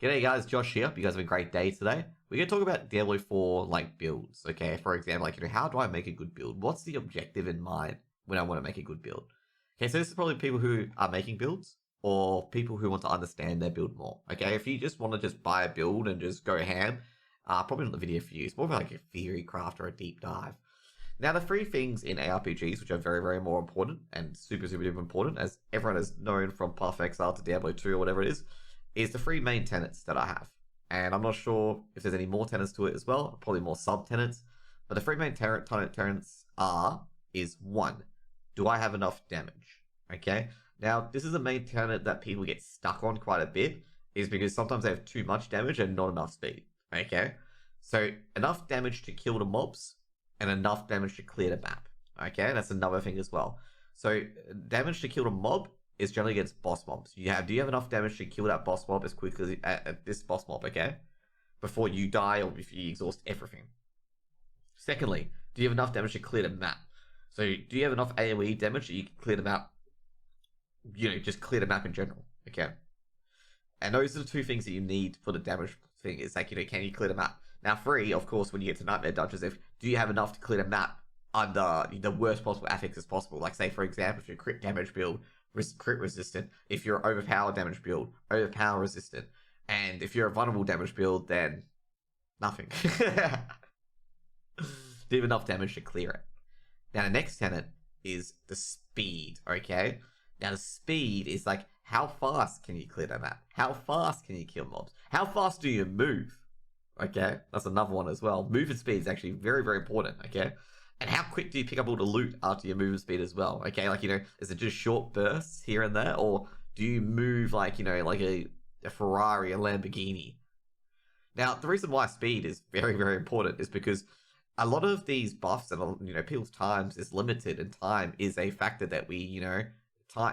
G'day guys, Josh here. You guys have a great day today. We're going to talk about Diablo 4 builds, okay? For example, how do I make a good build? What's the objective in mind when I want to make a good build? Okay, so this is probably people who are making builds or people who want to understand their build more, okay? If you just want to just buy a build and just go ham, probably not the video for you. It's more of like a theory craft or a deep dive. Now, the three things in ARPGs, which are very, very more important and super, super duper important, as everyone has known from Path of Exile to Diablo 2 or whatever it is the three main tenets that I have. And I'm not sure if there's any more tenets to it as well, probably more sub-tenets. But the three main tenets is one, do I have enough damage? Okay? Now, this is a main tenet that people get stuck on quite a bit, is because sometimes they have too much damage and not enough speed. Okay? So, enough damage to kill the mobs, and enough damage to clear the map. Okay? That's another thing as well. So, damage to kill the mob is generally against boss mobs. Do you have enough damage to kill that boss mob as quickly as this boss mob, okay? Before you die or if you exhaust everything. Secondly, do you have enough damage to clear the map? So do you have enough AoE damage that you can clear the map? Just clear the map in general, okay? And those are the two things that you need for the damage thing. Is can you clear the map? Now, three, of course, when you get to Nightmare Dungeons, do you have enough to clear the map under the worst possible affix as possible? Like, say, for example, if you're a crit damage build, crit resistant. If you're overpower damage build, overpower resistant. And if you're a vulnerable damage build, then nothing. Do you have enough damage to clear it? Now the next tenet is the speed, okay? Now the speed is how fast can you clear the map? How fast can you kill mobs? How fast do you move? Okay, that's another one as well. Movement speed is actually very, very important, okay? And how quick do you pick up all the loot after your movement speed as well? Okay, is it just short bursts here and there? Or do you move like a Ferrari, a Lamborghini? Now, the reason why speed is very, very important is because a lot of these buffs and, people's times is limited, and time is a factor that we,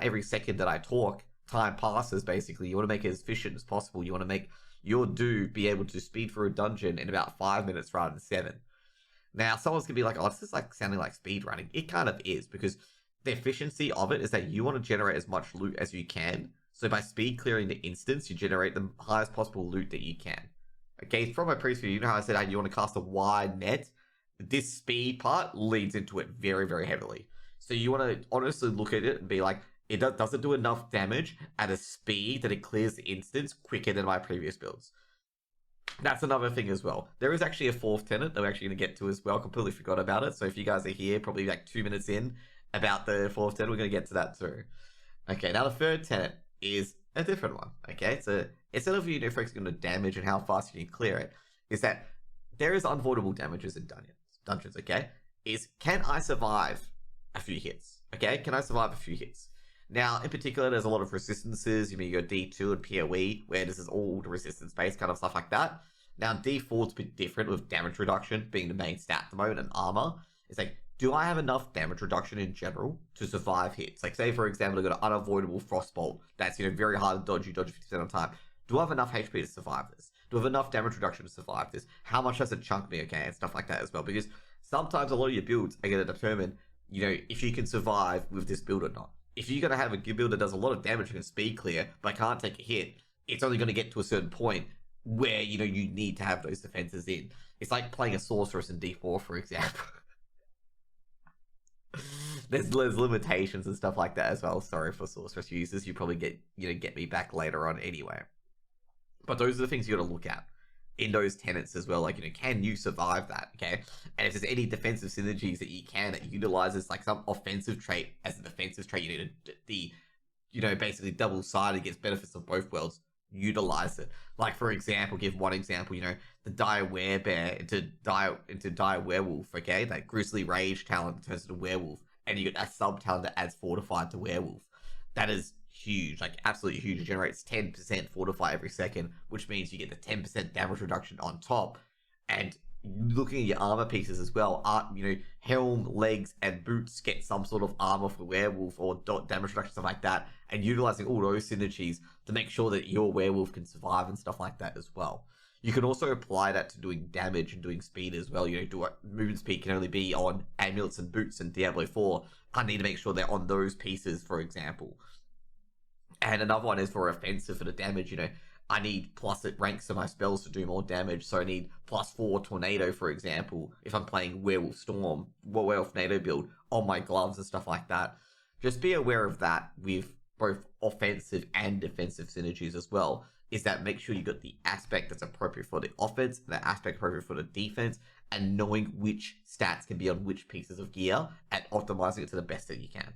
every second that I talk, time passes basically. You want to make it as efficient as possible. You want to make your dude be able to speed through a dungeon in about 5 minutes rather than 7. Now, someone's going to be like, oh, this is sounding like speed running. It kind of is, because the efficiency of it is that you want to generate as much loot as you can. So by speed clearing the instance, you generate the highest possible loot that you can. Okay, from my previous video, you know how I said you want to cast a wide net? This speed part leads into it very, very heavily. So you want to honestly look at it and be like, does it do enough damage at a speed that it clears the instance quicker than my previous builds? That's another thing as well. There is actually a fourth tenet that we're actually going to get to as well. Completely forgot about it. So if you guys are here, probably 2 minutes in about the fourth tenet, we're going to get to that too. Okay, now the third tenet is a different one. Okay, so instead of focusing on the damage and how fast you can clear it, is that there is unavoidable damages in dungeons. Okay, can I survive a few hits? Okay, can I survive a few hits? Now, in particular, there's a lot of resistances. You got D2 and PoE, where this is all the resistance-based kind of stuff like that. Now, D4 is a bit different, with damage reduction being the main stat at the moment, and armor. It's do I have enough damage reduction in general to survive hits? Say, for example, I've got an unavoidable frostbolt that's, very hard to dodge. You dodge 50% of the time. Do I have enough HP to survive this? Do I have enough damage reduction to survive this? How much does it chunk me, okay, and stuff like that as well? Because sometimes a lot of your builds are going to determine, if you can survive with this build or not. If you're going to have a good build that does a lot of damage and can speed clear, but can't take a hit, it's only going to get to a certain point where, you need to have those defenses in. It's like playing a sorceress in D4, for example. There's limitations and stuff like that as well. Sorry for sorceress users. You probably get me back later on anyway. But those are the things you got to look at in those tenets as well. Can you survive that? Okay, and if there's any defensive synergies that you can that utilizes some offensive trait as a defensive trait, you need the basically double-sided against benefits of both worlds. Utilize it. For example, give one example. The dire werebear into dire werewolf. Okay, that grizzly rage talent turns into werewolf, and you get a sub talent that adds fortified to werewolf. That is huge, absolutely huge. It generates 10% fortify every second, which means you get the 10% damage reduction on top. And looking at your armor pieces as well, helm, legs, and boots get some sort of armor for werewolf or damage reduction, stuff like that, and utilizing all those synergies to make sure that your werewolf can survive and stuff like that as well. You can also apply that to doing damage and doing speed as well. Movement speed can only be on amulets and boots in Diablo 4. I need to make sure they're on those pieces, for example. And another one is for offensive for the damage, I need plus it ranks to my spells to do more damage, so I need +4 tornado, for example, if I'm playing Werewolf Storm, Werewolf Tornado build on my gloves and stuff like that. Just be aware of that with both offensive and defensive synergies as well, is that make sure you got the aspect that's appropriate for the offense, and the aspect appropriate for the defense, and knowing which stats can be on which pieces of gear, and optimizing it to the best that you can.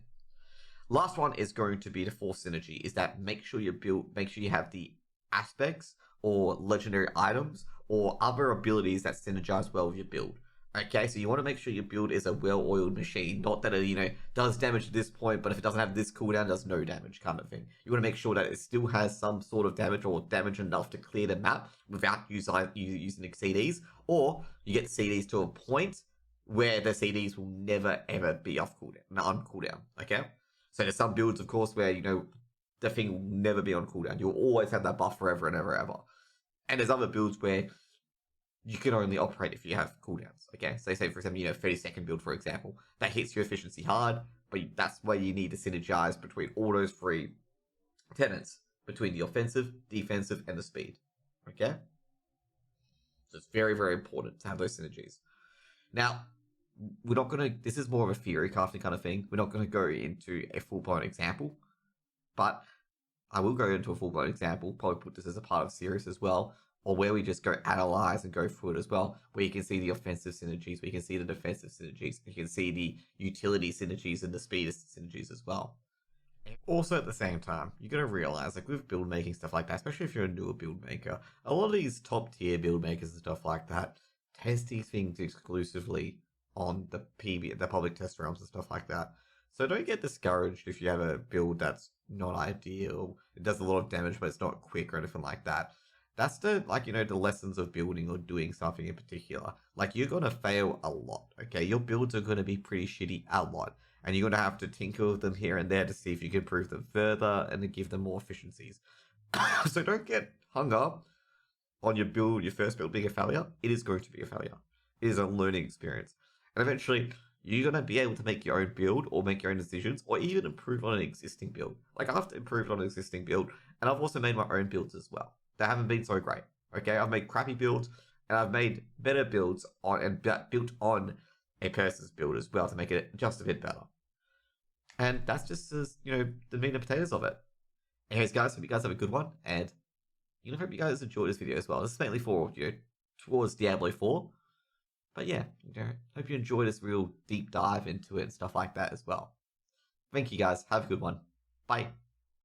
Last one is going to be the force synergy, is that make sure you have the aspects or legendary items or other abilities that synergize well with your build. Okay, so you want to make sure your build is a well-oiled machine, not that it, does damage at this point, but if it doesn't have this cooldown, does no damage kind of thing. You want to make sure that it still has some sort of damage or damage enough to clear the map without using CDs, or you get CDs to a point where the CDs will never ever be on cooldown, okay? So there's some builds, of course, where, the thing will never be on cooldown. You'll always have that buff forever and ever, ever. And there's other builds where you can only operate if you have cooldowns, okay? So say, for example, 30-second build, for example. That hits your efficiency hard, but that's where you need to synergize between all those three tenets, between the offensive, defensive, and the speed, okay? So it's very, very important to have those synergies. Now, we're not going to, this is more of a theory crafting kind of thing. We're not going to go into a full-blown example, but I will go into a full-blown example, probably put this as a part of series as well, or where we just go analyze and go through it as well, where you can see the offensive synergies, where you can see the defensive synergies, you can see the utility synergies and the speed synergies as well. Also, at the same time, you're going to realize, with build making stuff like that, especially if you're a newer build maker, a lot of these top tier build makers and stuff like that test these things exclusively on the public test realms and stuff like that. So don't get discouraged if you have a build that's not ideal. It does a lot of damage, but it's not quick or anything like that. That's the lessons of building or doing something in particular. You're gonna fail a lot, okay? Your builds are gonna be pretty shitty a lot, and you're gonna have to tinker with them here and there to see if you can improve them further and to give them more efficiencies. So don't get hung up on your first build being a failure. It is going to be a failure. It is a learning experience, and eventually you're gonna be able to make your own build or make your own decisions, or even improve on an existing build. I've improved on an existing build, and I've also made my own builds as well. They haven't been so great. Okay, I've made crappy builds, and I've made better builds built on a person's build as well to make it just a bit better. And that's just the meat and potatoes of it. Anyways, guys, hope you guys have a good one, and hope you guys enjoyed this video as well. This is mainly for towards Diablo 4, but yeah, hope you enjoyed this real deep dive into it and stuff like that as well. Thank you guys. Have a good one. Bye.